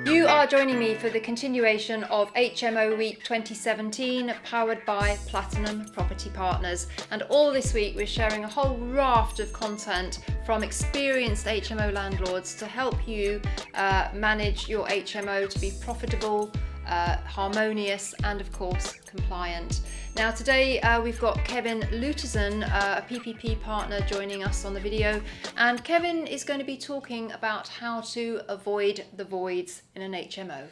You are joining me for the continuation of HMO Week 2017, powered by Platinum Property Partners. And all this week we're sharing a whole raft of content from experienced HMO landlords to help you manage your HMO to be profitable, harmonious and of course compliant. Now today we've got Kevin Lucyszyn, a PPP partner, joining us on the video, and Kevin is going to be talking about how to avoid the voids in an HMO.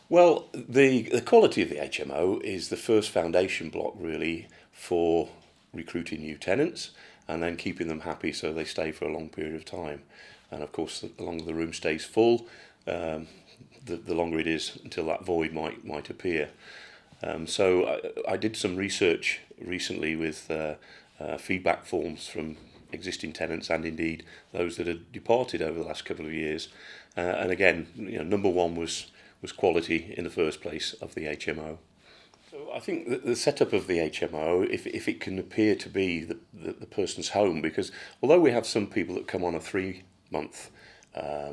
Well, the quality of the HMO is the first foundation block really for recruiting new tenants and then keeping them happy so they stay for a long period of time. And of course, the longer the room stays full, the longer it is until that void might appear. So I did some research recently with feedback forms from existing tenants and indeed those that had departed over the last couple of years. And again, number one was quality in the first place of the HMO. So I think that the setup of the HMO, if it can appear to be the person's home, because although we have some people that come on a 3-month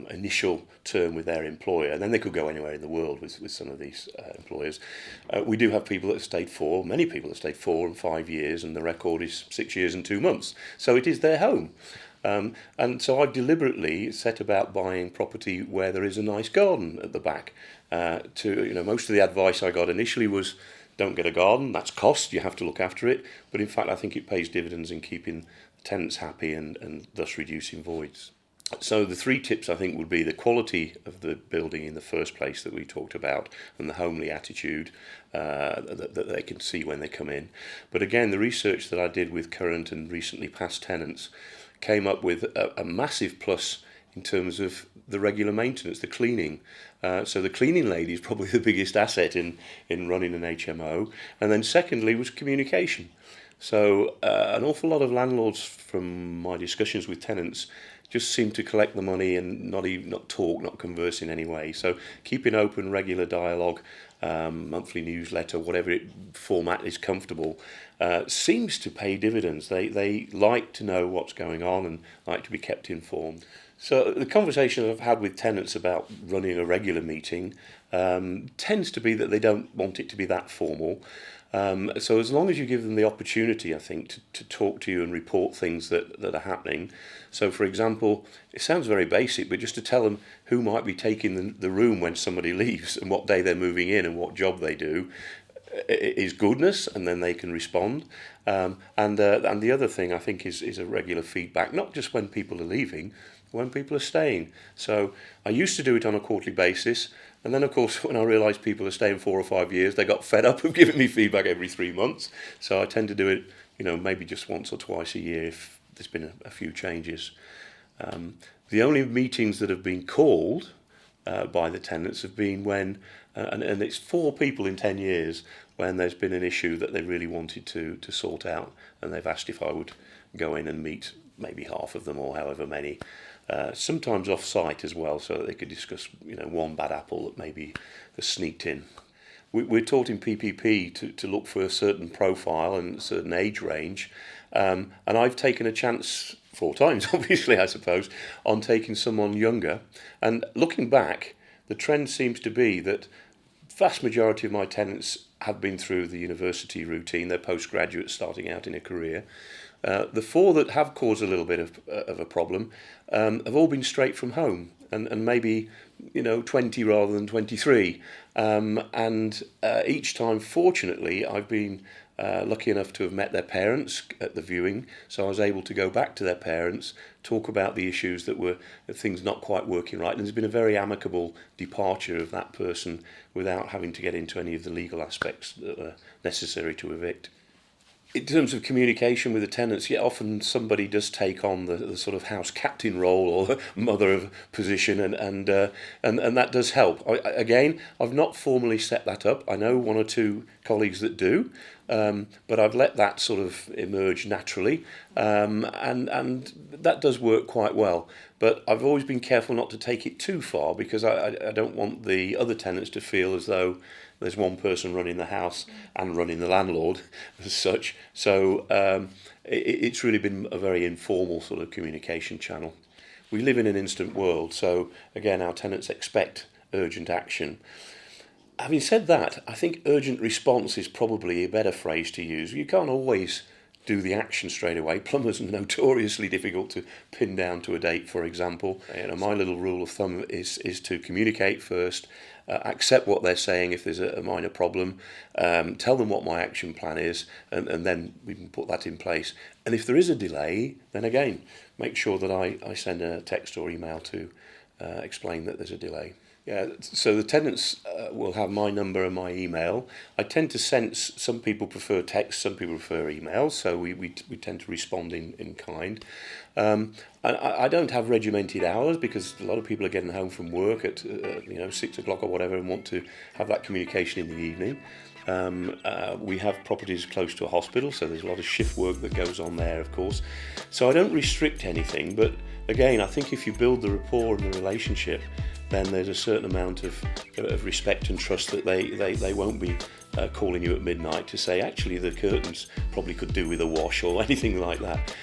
initial term with their employer, and then they could go anywhere in the world with some of these employers. We do have people that have stayed many people that have stayed 4 and 5 years, and the record is 6 years and 2 months. So it is their home. And so I've deliberately set about buying property where there is a nice garden at the back. Most of the advice I got initially was, don't get a garden, that's cost, you have to look after it. But in fact, I think it pays dividends in keeping the tenants happy and thus reducing voids. So the 3 tips I think would be the quality of the building in the first place that we talked about, and the homely attitude that they can see when they come in. But again, the research that I did with current and recently past tenants came up with a massive plus in terms of the regular maintenance, the cleaning. So the cleaning lady is probably the biggest asset in running an HMO. And then secondly was communication. So an awful lot of landlords, from my discussions with tenants, just seem to collect the money and not talk, not converse in any way. So keeping open, regular dialogue, monthly newsletter, whatever format is comfortable, seems to pay dividends. They like to know what's going on and like to be kept informed. So the conversation I've had with tenants about running a regular meeting tends to be that they don't want it to be that formal. So as long as you give them the opportunity, I think, to talk to you and report things that are happening. So, for example, it sounds very basic, but just to tell them who might be taking the room when somebody leaves and what day they're moving in and what job they do is goodness, and then they can respond. And the other thing I think is a regular feedback, not just when people are leaving, when people are staying. So I used to do it on a quarterly basis. And then, of course, when I realised people are staying 4 or 5 years, they got fed up of giving me feedback every 3 months. So I tend to do it, maybe just once or twice a year if there's been a few changes. The only meetings that have been called by the tenants have been when, and it's 4 people in 10 years, when there's been an issue that they really wanted to sort out, and they've asked if I would go in and meet maybe half of them or however many. Sometimes off-site as well, so that they could discuss, one bad apple that maybe has sneaked in. We're taught in PPP to look for a certain profile and a certain age range, and I've taken a chance 4 times, obviously, I suppose, on taking someone younger. And looking back, the trend seems to be that the vast majority of my tenants have been through the university routine, they're postgraduates starting out in a career. The 4 that have caused a little bit of a problem have all been straight from home, and maybe 20 rather than 23. And each time, fortunately, I've been lucky enough to have met their parents at the viewing, so I was able to go back to their parents, talk about the issues that were things not quite working right, and there's been a very amicable departure of that person without having to get into any of the legal aspects that are necessary to evict. In terms of communication with the tenants, often somebody does take on the sort of house captain role or the mother of position, and that does help. I've not formally set that up. I know 1 or 2 colleagues that do, but I've let that sort of emerge naturally, and that does work quite well. But I've always been careful not to take it too far, because I don't want the other tenants to feel as though there's one person running the house and running the landlord as such. So it's really been a very informal sort of communication channel. We live in an instant world, so again, our tenants expect urgent action. Having said that, I think urgent response is probably a better phrase to use. You can't always do the action straight away. Plumbers are notoriously difficult to pin down to a date, for example. My little rule of thumb is to communicate first, accept what they're saying if there's a minor problem, tell them what my action plan is, and then we can put that in place. And if there is a delay, then again, make sure that I send a text or email to explain that there's a delay. Yeah, so the tenants will have my number and my email. I tend to sense some people prefer text, some people prefer email, so we tend to respond in kind. I don't have regimented hours because a lot of people are getting home from work at 6 o'clock or whatever and want to have that communication in the evening. We have properties close to a hospital, so there's a lot of shift work that goes on there, of course. So I don't restrict anything, but again, I think if you build the rapport and the relationship, then there's a certain amount of respect and trust that they won't be calling you at midnight to say, actually, the curtains probably could do with a wash or anything like that.